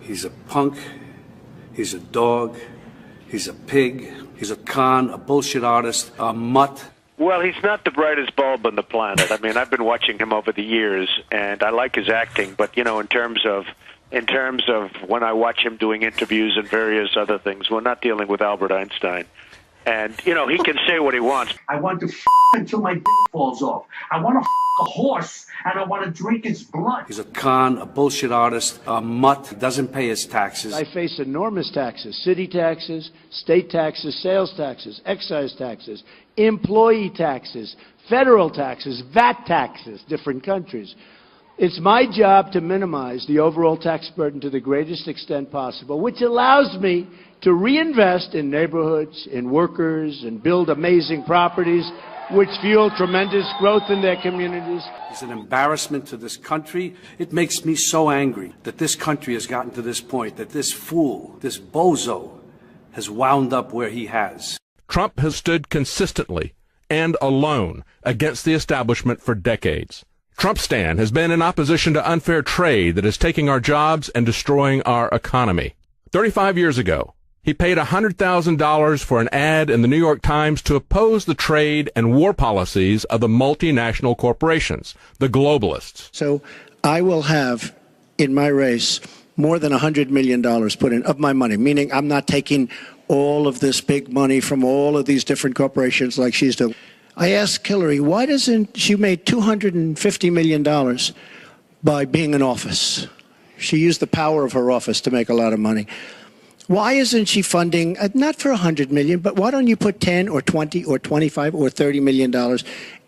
He's a punk. He's a dog. He's a pig. He's a con, a bullshit artist, a mutt. Well, he's not the brightest bulb on the planet. I mean, I've been watching him over the years, and I like his acting. But, you know, in terms of when I watch him doing interviews and various other things, we're not dealing with Albert Einstein. And, you know, he can say what he wants. I want to until my falls off. I want to a horse, and I want to drink its blood. He's a con, a bullshit artist, a mutt, doesn't pay his taxes. I face enormous taxes, city taxes, state taxes, sales taxes, excise taxes, employee taxes, federal taxes, VAT taxes, different countries. It's my job to minimize the overall tax burden to the greatest extent possible, which allows me to reinvest in neighborhoods, in workers, and build amazing properties which fuel tremendous growth in their communities. He's an embarrassment to this country. It makes me so angry that this country has gotten to this point, that this fool, this bozo, has wound up where he has. Trump has stood consistently and alone against the establishment for decades. Trumpstan has been in opposition to unfair trade that is taking our jobs and destroying our economy. 35 years ago, he paid $100,000 for an ad in the New York Times to oppose the trade and war policies of the multinational corporations, the globalists. So I will have, in my race, more than $100 million put in of my money, meaning I'm not taking all of this big money from all of these different corporations like she's doing. I asked Hillary, why doesn't she make $250 million by being in office? She used the power of her office to make a lot of money. Why isn't she funding, not for $100 million, but why don't you put 10 or 20 or 25 or $30 million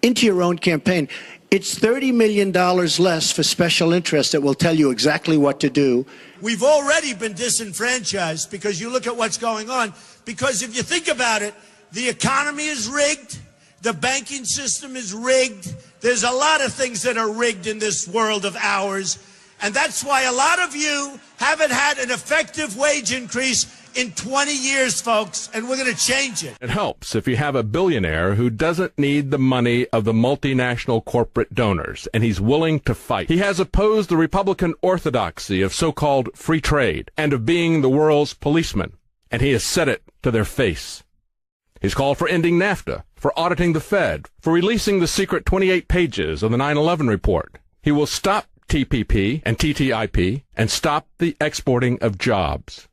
into your own campaign? It's $30 million less for special interests that will tell you exactly what to do. We've already been disenfranchised because you look at what's going on. Because if you think about it, the economy is rigged. The banking system is rigged. There's a lot of things that are rigged in this world of ours. And that's why a lot of you haven't had an effective wage increase in 20 years, folks, and we're going to change it. It helps if you have a billionaire who doesn't need the money of the multinational corporate donors, and he's willing to fight. He has opposed the Republican orthodoxy of so-called free trade and of being the world's policeman, and he has said it to their face. He's called for ending NAFTA, for auditing the Fed, for releasing the secret 28 pages of the 9/11 report. He will stop TPP and TTIP and stop the exporting of jobs.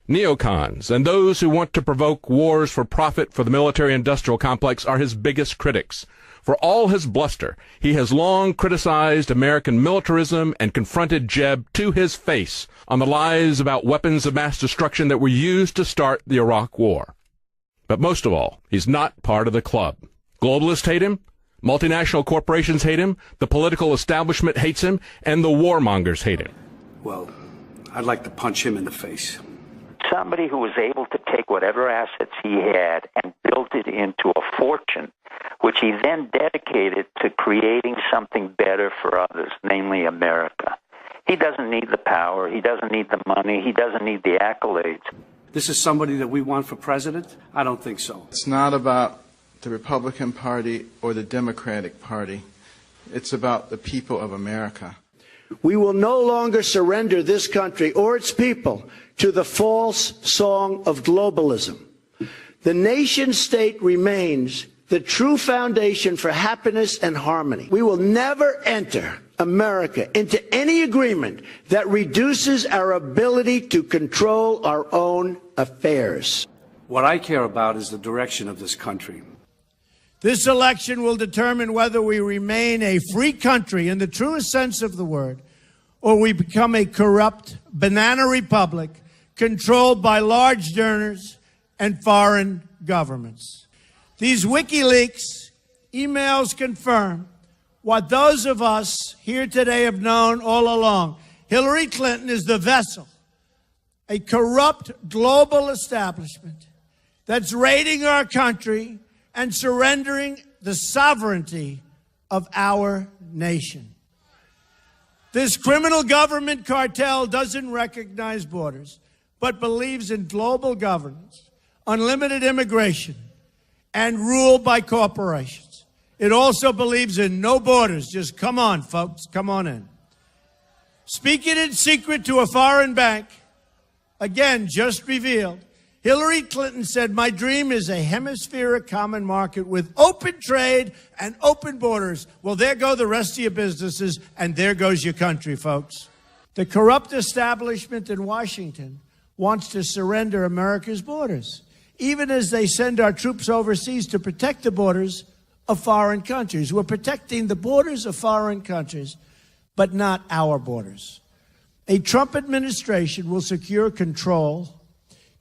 Neocons and those who want to provoke wars for profit for the military-industrial complex are his biggest critics. For all his bluster, he has long criticized American militarism and confronted Jeb to his face on the lies about weapons of mass destruction that were used to start the Iraq War. But most of all, he's not part of the club. Globalists hate him. Multinational corporations hate him, the political establishment hates him, and the warmongers hate him. Well, I'd like to punch him in the face. Somebody who was able to take whatever assets he had and built it into a fortune, which he then dedicated to creating something better for others, namely America. He doesn't need the power, he doesn't need the money, he doesn't need the accolades. This is somebody that we want for president? I don't think so. It's not about the Republican Party or the Democratic Party. It's about the people of America. We will no longer surrender this country or its people to the false song of globalism. The nation state remains the true foundation for happiness and harmony. We will never enter America into any agreement that reduces our ability to control our own affairs. What I care about is the direction of this country. This election will determine whether we remain a free country in the truest sense of the word, or we become a corrupt banana republic controlled by large donors and foreign governments. These WikiLeaks emails confirm what those of us here today have known all along. Hillary Clinton is the vessel, a corrupt global establishment that's raiding our country and surrendering the sovereignty of our nation. This criminal government cartel doesn't recognize borders, but believes in global governance, unlimited immigration, and rule by corporations. It also believes in no borders. Just come on, folks, come on in. Speaking in secret to a foreign bank, again, just revealed, Hillary Clinton said, my dream is a hemispheric common market with open trade and open borders. Well, there go the rest of your businesses, and there goes your country, folks. The corrupt establishment in Washington wants to surrender America's borders, even as they send our troops overseas to protect the borders of foreign countries. We're protecting the borders of foreign countries, but not our borders. A Trump administration will secure control,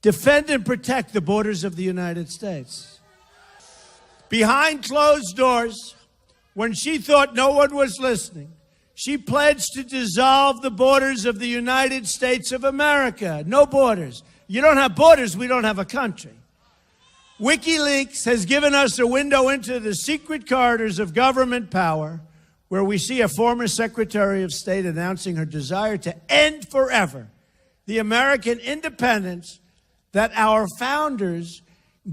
defend and protect the borders of the United States. Behind closed doors, when she thought no one was listening, she pledged to dissolve the borders of the United States of America. No borders. You don't have borders, we don't have a country. WikiLeaks has given us a window into the secret corridors of government power, where we see a former Secretary of State announcing her desire to end forever the American independence that our founders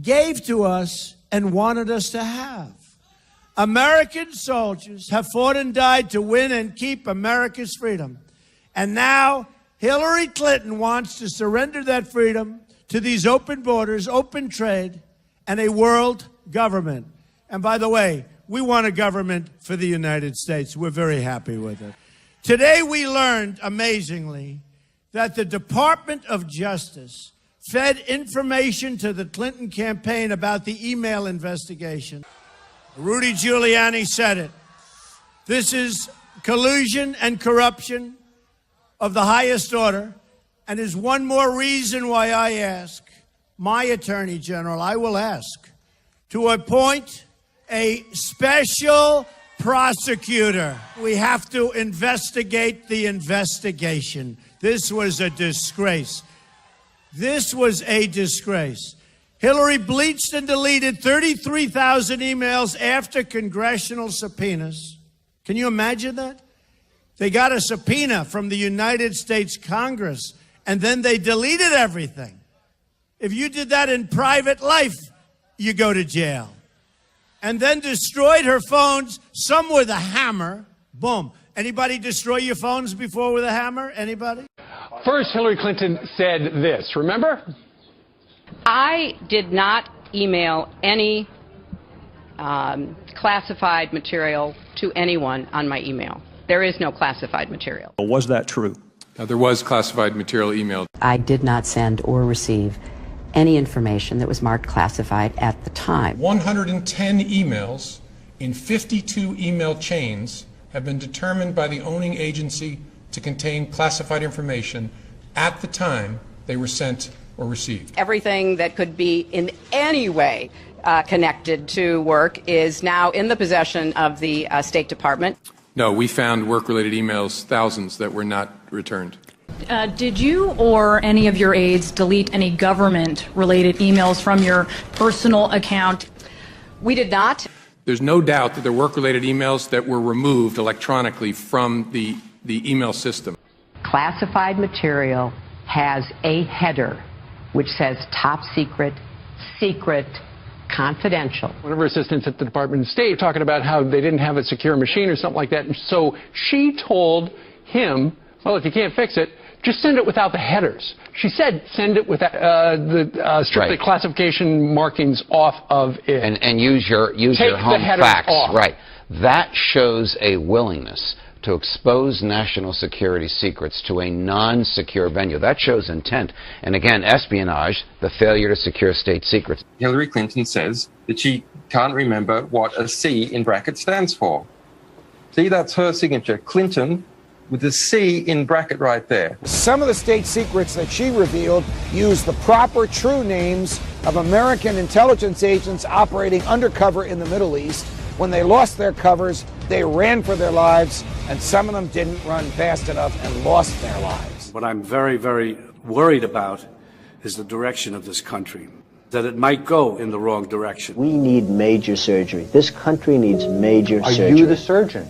gave to us and wanted us to have. American soldiers have fought and died to win and keep America's freedom. And now Hillary Clinton wants to surrender that freedom to these open borders, open trade, and a world government. And by the way, we want a government for the United States. We're very happy with it. Today we learned, amazingly, that the Department of Justice fed information to the Clinton campaign about the email investigation. Rudy Giuliani said it. This is collusion and corruption of the highest order, and is one more reason why I ask my Attorney General, I will ask, to appoint a special prosecutor. We have to investigate the investigation. This was a disgrace. This was a disgrace. Hillary bleached and deleted 33,000 emails after congressional subpoenas. Can you imagine that? They got a subpoena from the United States Congress, and then they deleted everything. If you did that in private life, you go to jail. And then destroyed her phones, some with a hammer. Boom. Anybody destroy your phones before with a hammer? Anybody? First, Hillary Clinton said this, remember? I did not email any classified material to anyone on my email. There is no classified material. Was that true? There was classified material emailed. I did not send or receive any information that was marked classified at the time. 110 emails in 52 email chains have been determined by the owning agency to contain classified information at the time they were sent or received. Everything that could be in any way connected to work is now in the possession of the State Department. No, we found work-related emails, thousands, that were not returned. Did you or any of your aides delete any government-related emails from your personal account? We did not. There's no doubt that there were work-related emails that were removed electronically from the email system. Classified material has a header which says top secret, secret, confidential. One of her assistants at the Department of State talking about how they didn't have a secure machine or something like that. And so she told him, well, if you can't fix it, just send it without the headers. She said send it with the strictly classification markings off of it. And use your home fax. Off. Right. That shows a willingness to expose national security secrets to a non-secure venue. That shows intent. And again, espionage, the failure to secure state secrets. Hillary Clinton says that she can't remember what a C in bracket stands for. See, that's her signature, Clinton, with the C in bracket right there. Some of the state secrets that she revealed use the proper true names of American intelligence agents operating undercover in the Middle East. When they lost their covers, they ran for their lives, and some of them didn't run fast enough and lost their lives. What I'm very, very worried about is the direction of this country, that it might go in the wrong direction. We need major surgery. This country needs major surgery. Are you the surgeon?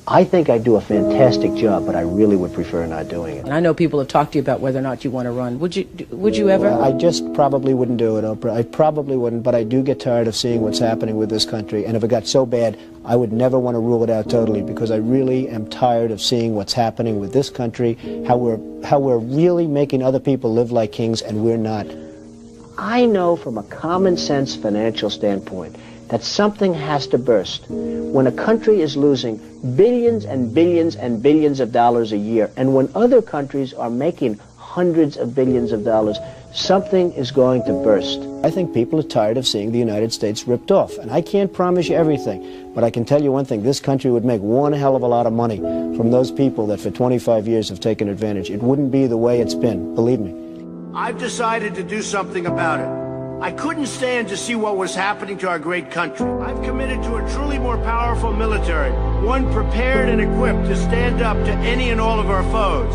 I think I do a fantastic job, but I really would prefer not doing it. And I know people have talked to you about whether or not you want to run. Would you ever? Well, I just probably wouldn't do it, Oprah. I probably wouldn't, but I do get tired of seeing what's happening with this country. And if it got so bad, I would never want to rule it out totally, because I really am tired of seeing what's happening with this country, how we're really making other people live like kings and we're not. I know from a common sense financial standpoint that something has to burst. When a country is losing billions and billions and billions of dollars a year, and when other countries are making hundreds of billions of dollars, something is going to burst. I think people are tired of seeing the United States ripped off, and I can't promise you everything, but I can tell you one thing: this country would make one hell of a lot of money from those people that for 25 years have taken advantage. It wouldn't be the way it's been, believe me. I've decided to do something about it. I couldn't stand to see what was happening to our great country. I've committed to a truly more powerful military, one prepared and equipped to stand up to any and all of our foes.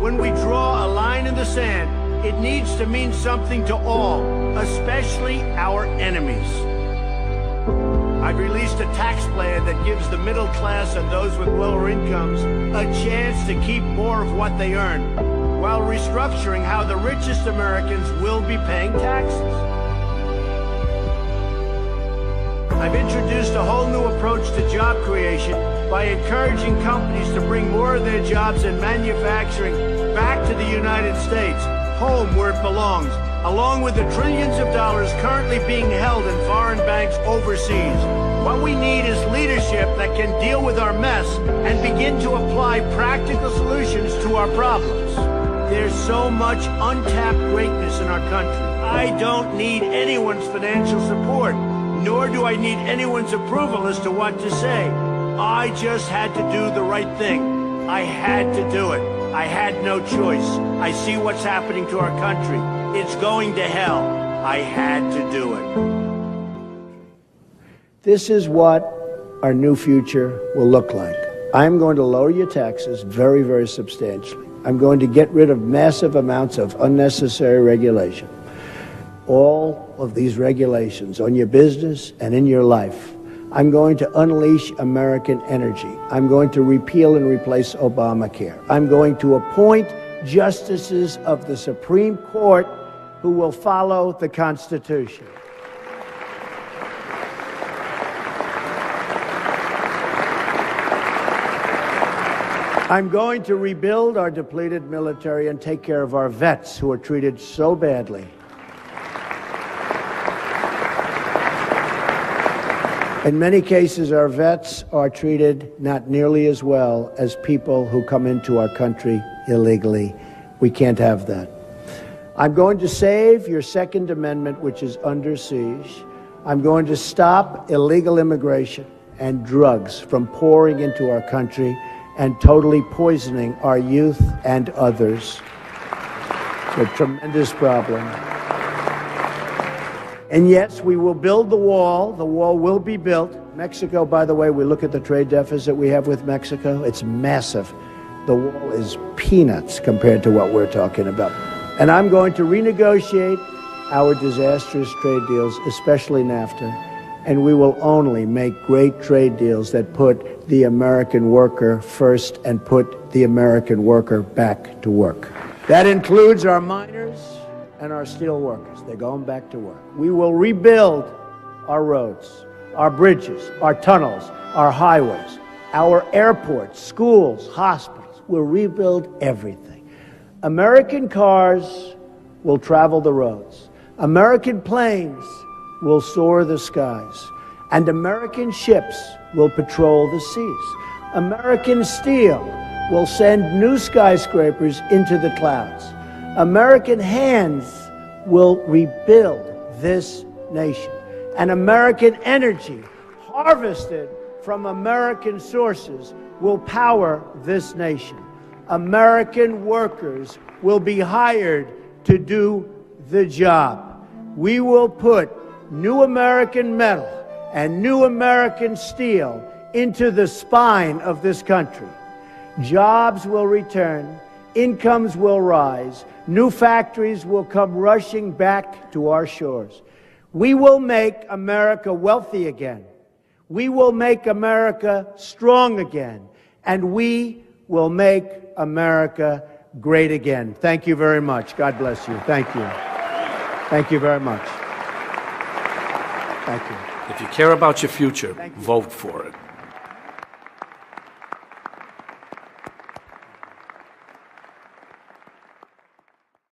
When we draw a line in the sand, it needs to mean something to all, especially our enemies. I've released a tax plan that gives the middle class and those with lower incomes a chance to keep more of what they earn, while restructuring how the richest Americans will be paying taxes. I've introduced a whole new approach to job creation by encouraging companies to bring more of their jobs in manufacturing back to the United States, home where it belongs, along with the trillions of dollars currently being held in foreign banks overseas. What we need is leadership that can deal with our mess and begin to apply practical solutions to our problems. There's so much untapped greatness in our country. I don't need anyone's financial support, nor do I need anyone's approval as to what to say. I just had to do the right thing. I had to do it. I had no choice. I see what's happening to our country. It's going to hell. I had to do it. This is what our new future will look like. I'm going to lower your taxes very, very substantially. I'm going to get rid of massive amounts of unnecessary regulation. All of these regulations on your business and in your life. I'm going to unleash American energy. I'm going to repeal and replace Obamacare. I'm going to appoint justices of the Supreme Court who will follow the Constitution. I'm going to rebuild our depleted military and take care of our vets who are treated so badly. In many cases, our vets are treated not nearly as well as people who come into our country illegally. We can't have that. I'm going to save your Second Amendment, which is under siege. I'm going to stop illegal immigration and drugs from pouring into our country and totally poisoning our youth and others. It's a tremendous problem. And yes, we will build the wall. The wall will be built. Mexico, by the way, we look at the trade deficit we have with Mexico. It's massive. The wall is peanuts compared to what we're talking about. And I'm going to renegotiate our disastrous trade deals, especially NAFTA. And we will only make great trade deals that put the American worker first and put the American worker back to work. That includes our miners and our steel workers. They're going back to work. We will rebuild our roads, our bridges, our tunnels, our highways, our airports, schools, hospitals. We'll rebuild everything. American cars will travel the roads. American planes will soar the skies. And American ships will patrol the seas. American steel will send new skyscrapers into the clouds. American hands will rebuild this nation. And American energy, harvested from American sources, will power this nation. American workers will be hired to do the job. We will put new American metal and new American steel into the spine of this country. Jobs will return, incomes will rise, new factories will come rushing back to our shores. We will make America wealthy again. We will make America strong again. and we will make America great again. Thank you very much. God bless you. Thank you. Thank you very much. Thank you. If you care about your future, vote for it.